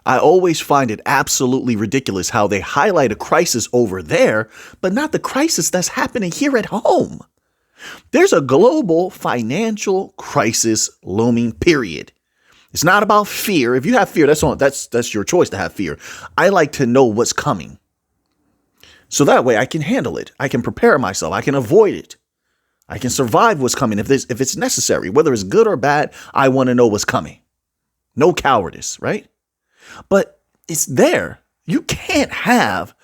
I always find it absolutely ridiculous how they highlight a crisis over there, but not the crisis that's happening here at home. There's a global financial crisis looming, period. It's not about fear. If you have fear, that's your choice to have fear. I like to know what's coming. So that way I can handle it. I can prepare myself. I can avoid it. I can survive what's coming if it's necessary. Whether it's good or bad, I want to know what's coming. No cowardice, right? But it's there. You can't have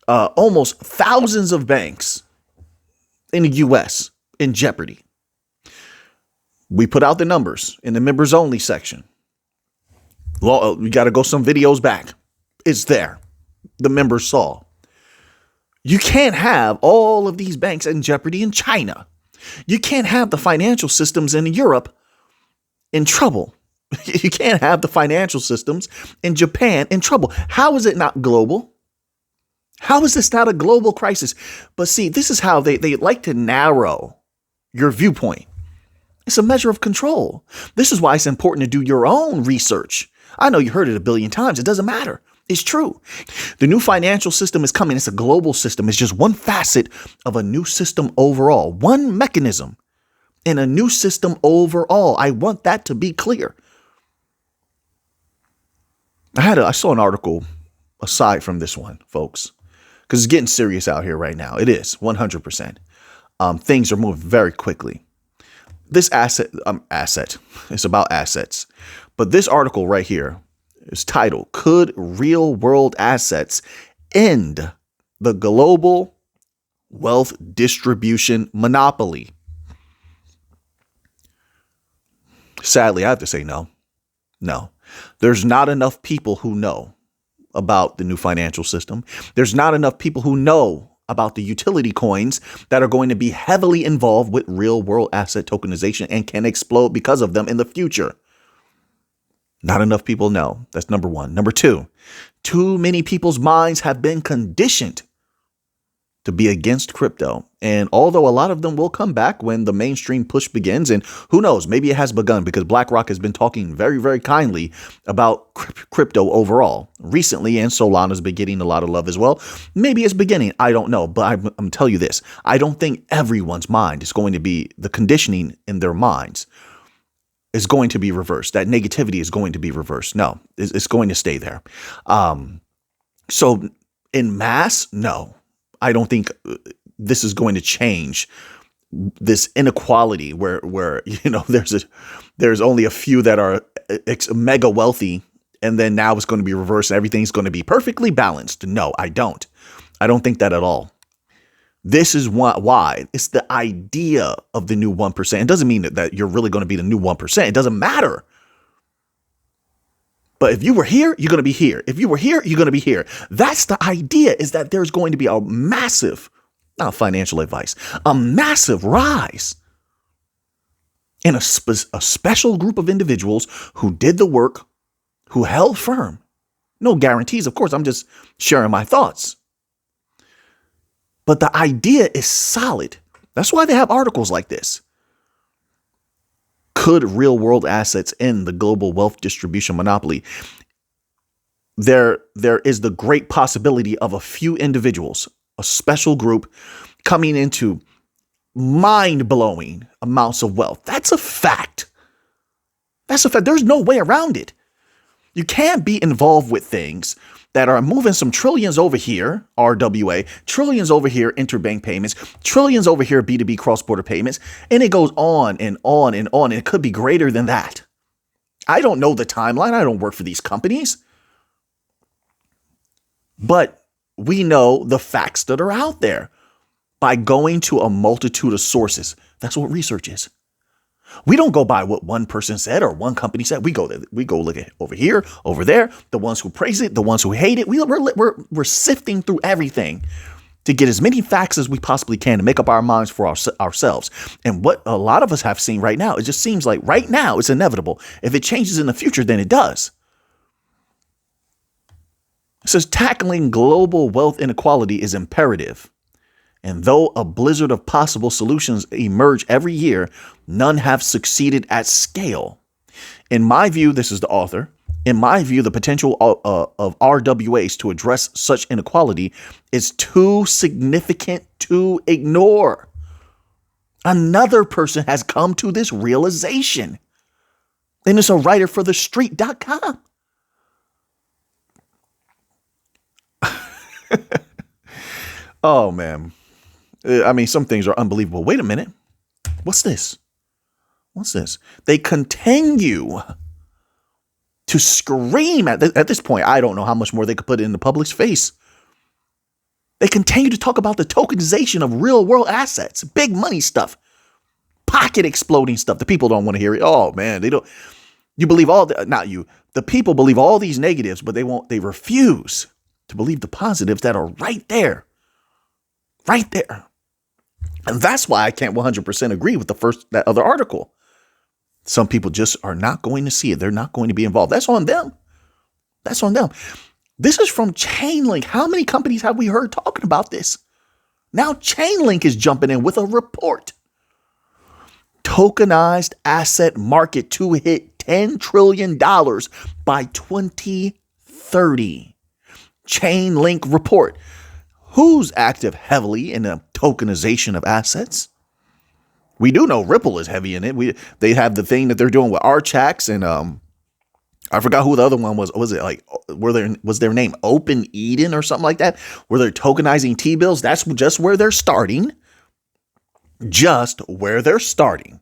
almost thousands of banks in the U.S. in jeopardy. We put out the numbers in the members only section. We got to go some videos back. It's there. The members saw. You can't have all of these banks in jeopardy in China. You can't have the financial systems in Europe in trouble. You can't have the financial systems in Japan in trouble. How is it not global? How is this not a global crisis? But see, this is how they like to narrow your viewpoint. It's a measure of control. This is why it's important to do your own research. I know you heard it a billion times. It doesn't matter. It's true. The new financial system is coming. It's a global system. It's just one facet of a new system overall, one mechanism in a new system overall. I want that to be clear. I saw an article aside from this one, folks, because it's getting serious out here right now. It is 100%. Things are moving very quickly. This asset, it's about assets. But this article right here is titled, "Could Real World Assets End the Global Wealth Distribution Monopoly?" Sadly, I have to say no. No. There's not enough people who know about the new financial system. There's not enough people who know about the utility coins that are going to be heavily involved with real world asset tokenization and can explode because of them in the future. Not enough people know. That's number one. Number two, too many people's minds have been conditioned to be against crypto. And although a lot of them will come back when the mainstream push begins, and who knows, maybe it has begun because BlackRock has been talking very, very kindly about crypto overall recently, and Solana's been getting a lot of love as well. Maybe it's beginning. I don't know. But I'm telling you this. I don't think everyone's mind is going to be, the conditioning in their minds is going to be reversed. That negativity is going to be reversed. No, it's going to stay there. So in mass, no. I don't think this is going to change this inequality where there's only a few that are mega wealthy, and then now it's going to be reversed and everything's going to be perfectly balanced. No, I don't think that at all. This is why it's the idea of the new 1%. It doesn't mean that you're really going to be the new 1%. It doesn't matter. But if you were here, you're going to be here. If you were here, you're going to be here. That's the idea, is that there's going to be a massive, not financial advice, a massive rise in a special group of individuals who did the work, who held firm. No guarantees, of course. I'm just sharing my thoughts. But the idea is solid. That's why they have articles like this. Could real world assets end the global wealth distribution monopoly? There is the great possibility of a few individuals, a special group, coming into mind-blowing amounts of wealth. That's a fact. That's a fact. There's no way around it. You can't be involved with things that are moving some trillions over here, RWA, trillions over here, interbank payments, trillions over here, B2B cross-border payments, and it goes on and on and on. And it could be greater than that. I don't know the timeline. I don't work for these companies. But we know the facts that are out there by going to a multitude of sources. That's what research is. We don't go by what one person said or one company said. We go look at over here, over there, the ones who praise it, the ones who hate it. We're sifting through everything to get as many facts as we possibly can to make up our minds for ourselves. And what a lot of us have seen right now, it just seems like right now it's inevitable. If it changes in the future, then it does. It says tackling global wealth inequality is imperative. And though a blizzard of possible solutions emerge every year, none have succeeded at scale. In my view, this is the author, In my view, the potential of RWAs to address such inequality is too significant to ignore. Another person has come to this realization, and it's a writer for thestreet.com. Oh, man. I mean, some things are unbelievable. Wait a minute. What's this? What's this? They continue to scream at this point. I don't know how much more they could put in the public's face. They continue to talk about the tokenization of real world assets, big money stuff, pocket exploding stuff. The people don't want to hear it. Oh, man, they don't. You believe not you. The people believe all these negatives, but they refuse to believe the positives that are right there. Right there. And that's why I can't 100% agree with that other article. Some people just are not going to see it. They're not going to be involved. That's on them. That's on them. This is from Chainlink. How many companies have we heard talking about this? Now Chainlink is jumping in with a report. Tokenized asset market to hit $10 trillion by 2030. Chainlink report. Who's active heavily in the tokenization of assets? We do know Ripple is heavy in it. They have the thing that they're doing with Archax and I forgot who the other one was. Was it like was their name Open Eden or something like that? Where they're tokenizing T-bills? That's just where they're starting. Just where they're starting.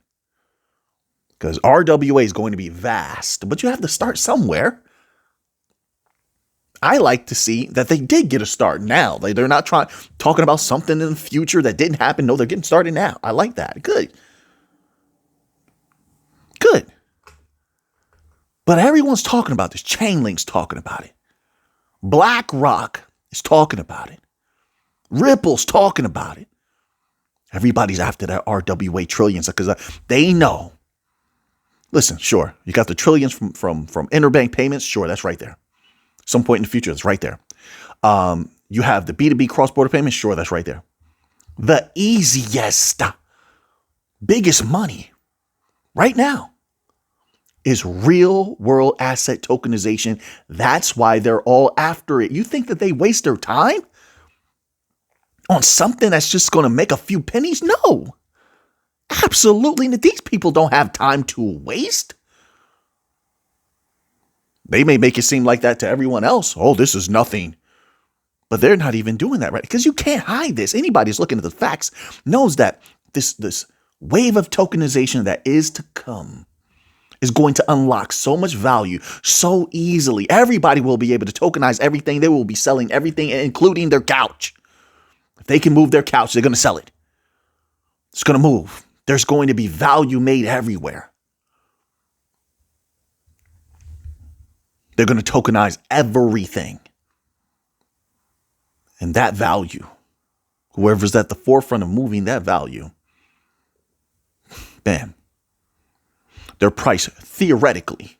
Because RWA is going to be vast, but you have to start somewhere. I like to see that they did get a start now. They're not talking about something in the future that didn't happen. No, they're getting started now. I like that. Good. Good. But everyone's talking about this. Chainlink's talking about it. BlackRock is talking about it. Ripple's talking about it. Everybody's after that RWA trillions because they know. Listen, sure, you got the trillions from interbank payments. Sure, that's right there. Some point in the future, it's right there. You have the B2B cross-border payments. Sure, that's right there. The easiest, biggest money right now is real world asset tokenization. That's why they're all after it. You think that they waste their time on something that's just going to make a few pennies? No, absolutely. These people don't have time to waste. They may make it seem like that to everyone else. Oh, this is nothing. But they're not even doing that, right? Because you can't hide this. Anybody who's looking at the facts knows that this wave of tokenization that is to come is going to unlock so much value so easily. Everybody will be able to tokenize everything. They will be selling everything, including their couch. If they can move their couch, they're going to sell it. It's going to move. There's going to be value made everywhere. They're going to tokenize everything. And that value, whoever's at the forefront of moving that value, bam, their price theoretically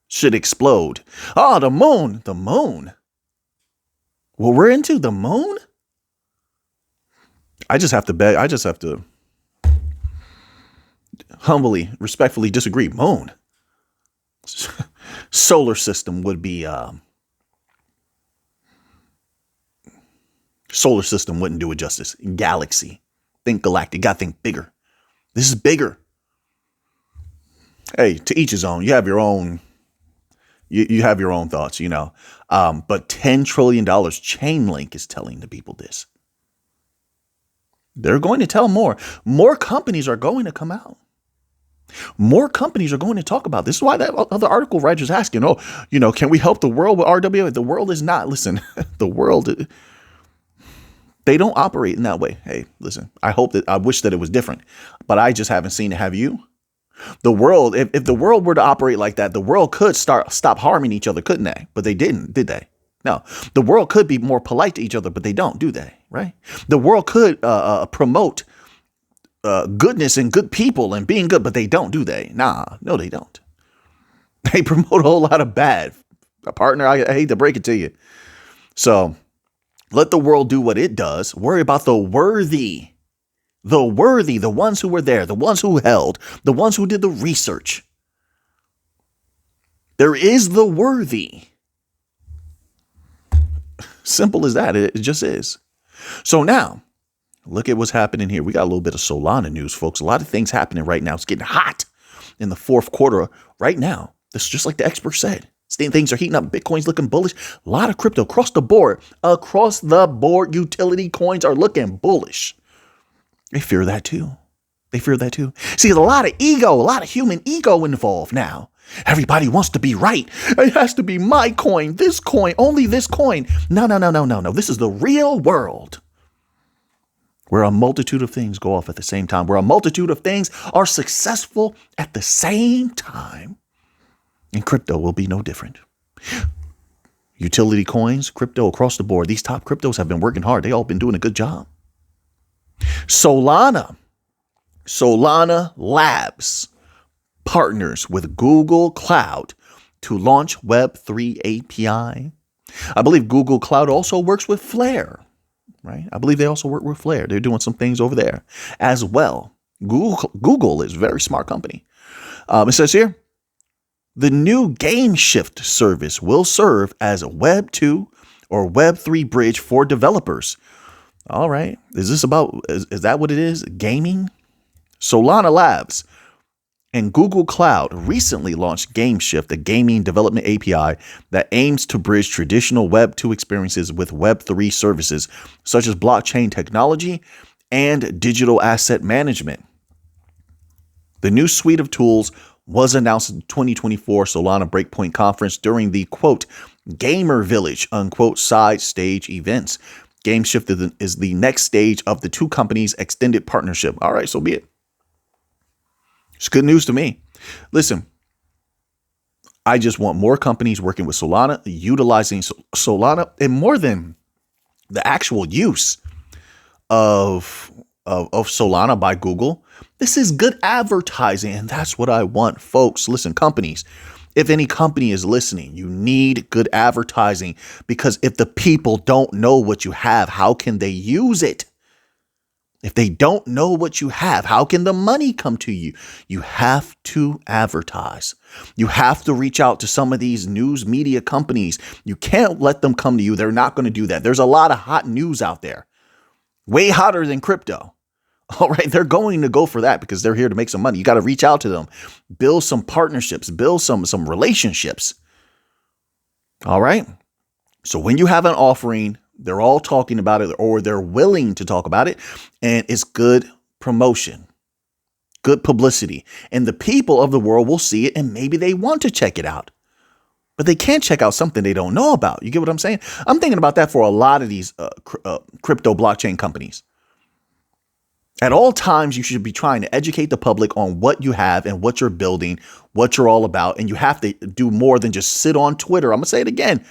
should explode. Oh, the moon. What we're into, the moon? I just have to humbly, respectfully disagree. Moon. Solar system would be solar system wouldn't do it justice. Galaxy. Think galactic. Gotta think bigger. This is bigger. Hey, to each his own. You have your own. You have your own thoughts, you know. But $10 trillion, Chainlink is telling the people this. They're going to tell more. More companies are going to come out. More companies are going to talk about this. This is why that other article writer is asking, can we help the world with RWA? The world is not. Listen, the world, they don't operate in that way. Hey, listen, I wish that it was different, but I just haven't seen it. Have you? The world, if the world were to operate like that, the world could stop harming each other, couldn't they? But they didn't, did they? No, the world could be more polite to each other, but they don't, do they? Right? The world could promote goodness and good people and being good, but they don't, do they? No, they don't. They promote a whole lot of bad. Partner, I hate to break it to you. So let the world do what it does. Worry about the worthy, the ones who were there, the ones who held, the ones who did the research. There is the worthy. Simple as that. It just is. So now, look at what's happening here. We got a little bit of Solana news, folks. A lot of things happening right now. It's getting hot in the fourth quarter right now. This is just like the expert said. Things are heating up. Bitcoin's looking bullish. A lot of crypto across the board. Across the board, utility coins are looking bullish. They fear that too. They fear that too. See, there's a lot of ego, a lot of human ego involved now. Everybody wants to be right. It has to be my coin, only this coin. No. This is the real world where a multitude of things go off at the same time, where a multitude of things are successful at the same time. And crypto will be no different. Utility coins, crypto across the board. These top cryptos have been working hard. They all been doing a good job. Solana Labs partners with Google Cloud to launch Web3 API. I believe Google Cloud also works with Flare, right? I believe they also work with Flare. They're doing some things over there as well. Google is a very smart company. It says here, the new GameShift service will serve as a Web 2 or Web 3 bridge for developers. All right. Is that what it is? Gaming? Solana Labs and Google Cloud recently launched GameShift, a gaming development API that aims to bridge traditional Web 2 experiences with Web 3 services, such as blockchain technology and digital asset management. The new suite of tools was announced in 2024 Solana Breakpoint conference during the, quote, Gamer Village, unquote, side stage events. GameShift is the next stage of the two companies' extended partnership. All right, so be it. It's good news to me. Listen, I just want more companies working with Solana, utilizing Solana, and more than the actual use of Solana by Google. This is good advertising, and that's what I want, folks. Listen, companies, if any company is listening, you need good advertising, because if the people don't know what you have, how can they use it? If they don't know what you have, how can the money come to you? You have to advertise. You have to reach out to some of these news media companies. You can't let them come to you. They're not going to do that. There's a lot of hot news out there, way hotter than crypto. All right, they're going to go for that because they're here to make some money. You got to reach out to them, build some partnerships, build some relationships. All right. So when you have an offering, they're all talking about it, or they're willing to talk about it, and it's good promotion, good publicity, and the people of the world will see it, and maybe they want to check it out, but they can't check out something they don't know about. You get what I'm saying? I'm thinking about that for a lot of these crypto blockchain companies. At all times, you should be trying to educate the public on what you have and what you're building, what you're all about. And you have to do more than just sit on Twitter. I'm going to say it again.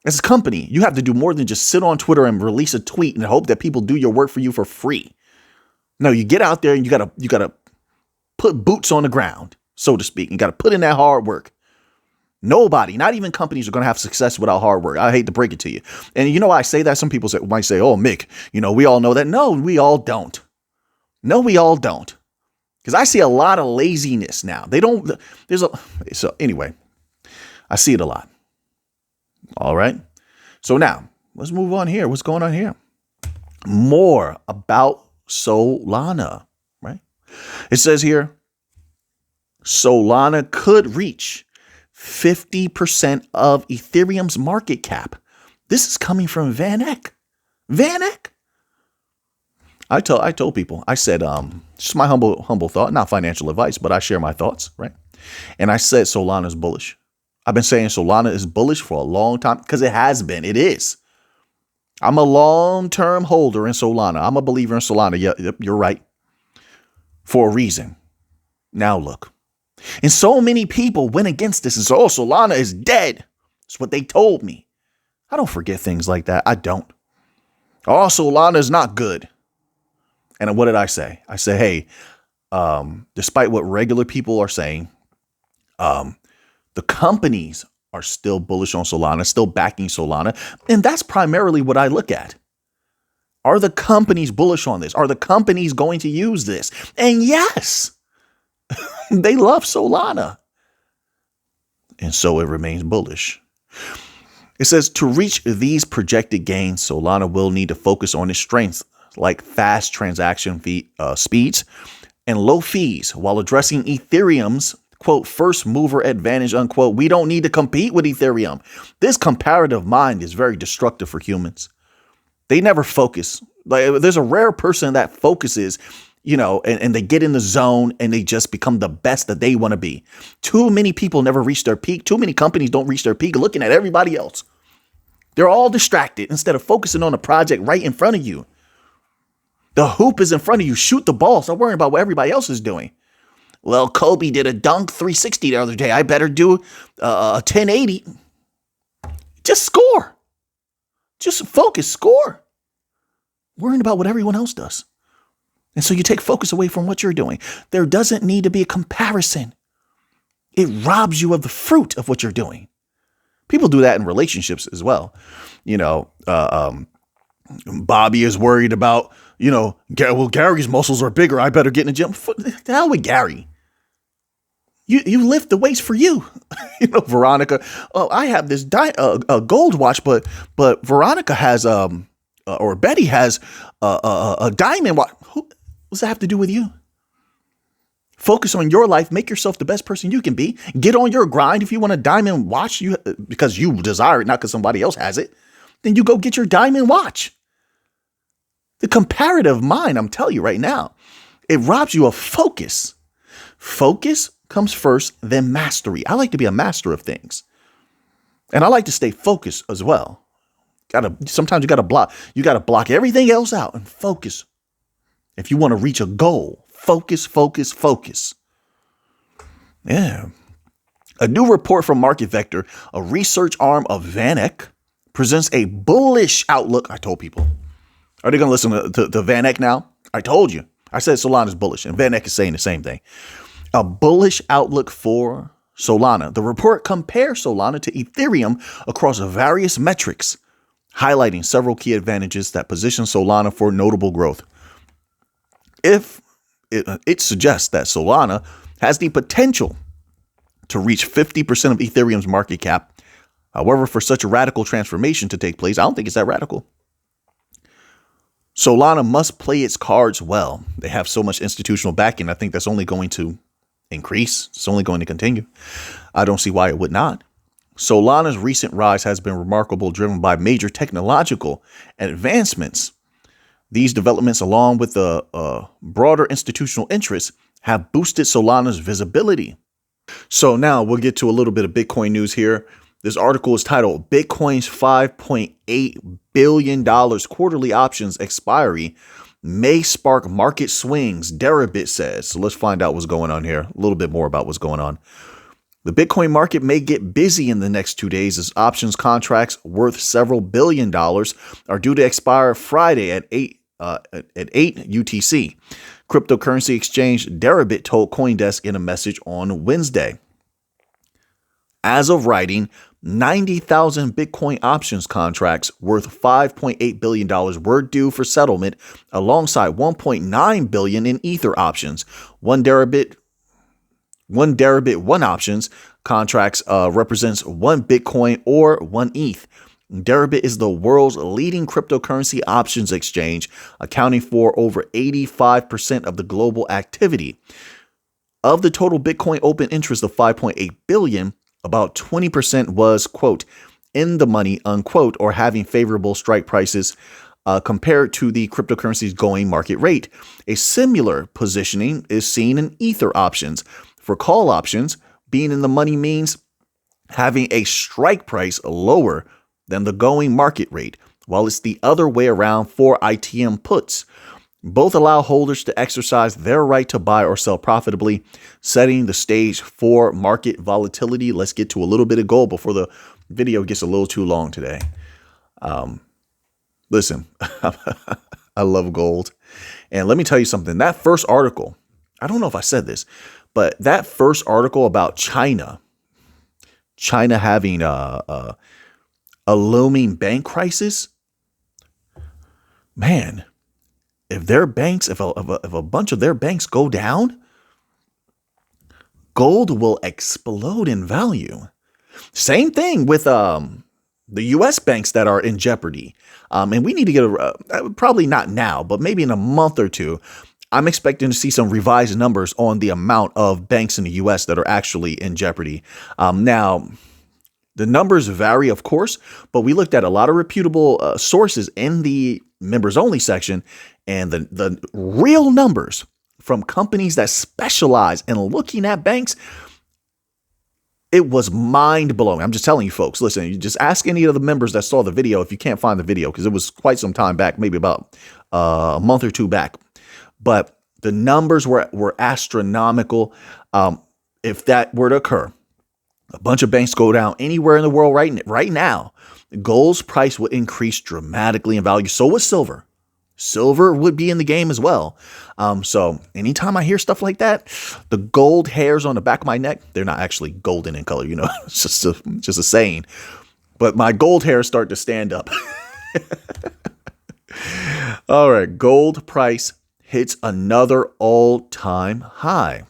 As a company, you have to do more than just sit on Twitter and release a tweet and hope that people do your work for you for free. No, you get out there and you gotta put boots on the ground, so to speak. You got to put in that hard work. Nobody, not even companies, are going to have success without hard work. I hate to break it to you. And you know why I say that? Some people might say, oh, Mick, we all know that. No, we all don't. No, we all don't. Because I see a lot of laziness now. So anyway, I see it a lot. All right. So now let's move on here. What's going on here? More about Solana, right? It says here, Solana could reach 50% of Ethereum's market cap. This is coming from Van Eck. Van Eck. I told people, I said, just my humble thought, not financial advice, but I share my thoughts, right? And I said Solana is bullish. I've been saying Solana is bullish for a long time because it has been. It is. I'm a long-term holder in Solana. I'm a believer in Solana. Yeah, you're right. For a reason. Now look. And so many people went against this and said, oh, Solana is dead. That's what they told me. I don't forget things like that. I don't. Oh, Solana is not good. And what did I say? I said, hey, despite what regular people are saying, the companies are still bullish on Solana, still backing Solana. And that's primarily what I look at. Are the companies bullish on this? Are the companies going to use this? And yes, they love Solana. And so it remains bullish. It says to reach these projected gains, Solana will need to focus on its strengths like fast transaction speeds and low fees while addressing Ethereum's, quote, first mover advantage, unquote. We don't need to compete with Ethereum. This comparative mind is very destructive for humans. They never focus. Like, there's a rare person that focuses, and they get in the zone and they just become the best that they want to be. Too many people never reach their peak. Too many companies don't reach their peak looking at everybody else. They're all distracted instead of focusing on the project right in front of you. The hoop is in front of you. Shoot the ball. Stop worrying about what everybody else is doing. Well, Kobe did a dunk 360 the other day. I better do a 1080. Just score. Just focus, score. Worrying about what everyone else does. And so you take focus away from what you're doing. There doesn't need to be a comparison. It robs you of the fruit of what you're doing. People do that in relationships as well. Bobby is worried about, Gary's muscles are bigger. I better get in the gym. The hell with Gary. You lift the weights for you. Veronica, I have this a gold watch, but Veronica has, or Betty has a diamond watch. What does that have to do with you? Focus on your life. Make yourself the best person you can be. Get on your grind. If you want a diamond watch, because you desire it, not because somebody else has it, then you go get your diamond watch. The comparative mind, I'm telling you right now, it robs you of focus. Focus comes first, then mastery. I like to be a master of things. And I like to stay focused as well. Sometimes you got to block everything else out and focus. If you want to reach a goal, focus, focus, focus. Yeah. A new report from Market Vector, a research arm of VanEck, presents a bullish outlook. I told people. Are they going to listen to VanEck now? I told you. I said Solana is bullish, and VanEck is saying the same thing. A bullish outlook for Solana. The report compares Solana to Ethereum across various metrics, highlighting several key advantages that position Solana for notable growth. If it suggests that Solana has the potential to reach 50% of Ethereum's market cap. However, for such a radical transformation to take place, I don't think it's that radical. Solana must play its cards well. They have so much institutional backing. I think that's only going to increase. It's only going to continue. I don't see why it would not. Solana's recent rise has been remarkable, driven by major technological advancements. These developments, along with the broader institutional interests, have boosted Solana's visibility. So now we'll get to a little bit of Bitcoin news here. This article is titled Bitcoin's $5.8 billion quarterly options expiry may spark market swings, Deribit says. So let's find out what's going on here. A little bit more about what's going on. The Bitcoin market may get busy in the next 2 days as options contracts worth several $1 billion are due to expire Friday at 8 UTC. Cryptocurrency exchange Deribit told CoinDesk in a message on Wednesday. As of writing, 90,000 Bitcoin options contracts worth $5.8 billion were due for settlement alongside $1.9 billion in Ether options. One Deribit One options contracts represents one Bitcoin or one ETH. Deribit is the world's leading cryptocurrency options exchange, accounting for over 85% of the global activity. Of the total Bitcoin open interest of 5.8 billion, about 20% was, quote, in the money, unquote, or having favorable strike prices compared to the cryptocurrency's going market rate. A similar positioning is seen in Ether options. For call options, being in the money means having a strike price lower than the going market rate, while it's the other way around for ITM puts. Both allow holders to exercise their right to buy or sell profitably, setting the stage for market volatility. Let's get to a little bit of gold before the video gets a little too long today. Listen, I love gold. And let me tell you something. That first article, I don't know if I said this, but that first article about China having a looming bank crisis, man, if their banks, if a bunch of their banks go down, gold will explode in value. Same thing with the U.S. banks that are in jeopardy. And we need to get probably not now, but maybe in a month or two. I'm expecting to see some revised numbers on the amount of banks in the U.S. that are actually in jeopardy. Now, the numbers vary, of course, but we looked at a lot of reputable sources in the members only section, and the real numbers from companies that specialize in looking at banks, it was mind blowing. I'm just telling you folks, listen, you just ask any of the members that saw the video if you can't find the video, because it was quite some time back, maybe about a month or two back. But the numbers were astronomical. If that were to occur, a bunch of banks go down anywhere in the world right now, gold's price would increase dramatically in value. So would silver. Silver would be in the game as well. So anytime I hear stuff like that, the gold hairs on the back of my neck, they're not actually golden in color, it's just a saying. But my gold hairs start to stand up. All right, gold price hits another all-time high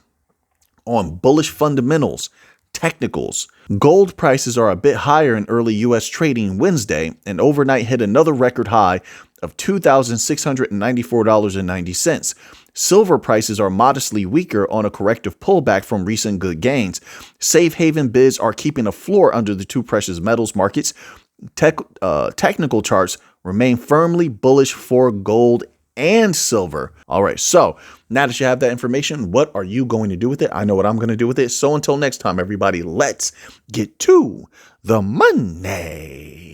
on bullish fundamentals. Technicals. Gold prices are a bit higher in early U.S. trading Wednesday, and overnight hit another record high of $2,694.90. Silver prices are modestly weaker on a corrective pullback from recent good gains. Safe haven bids are keeping a floor under the two precious metals markets. Technical charts remain firmly bullish for gold and silver. All right, so now that you have that information, what are you going to do with it? I know what I'm going to do with it. So until next time, everybody, let's get to the money.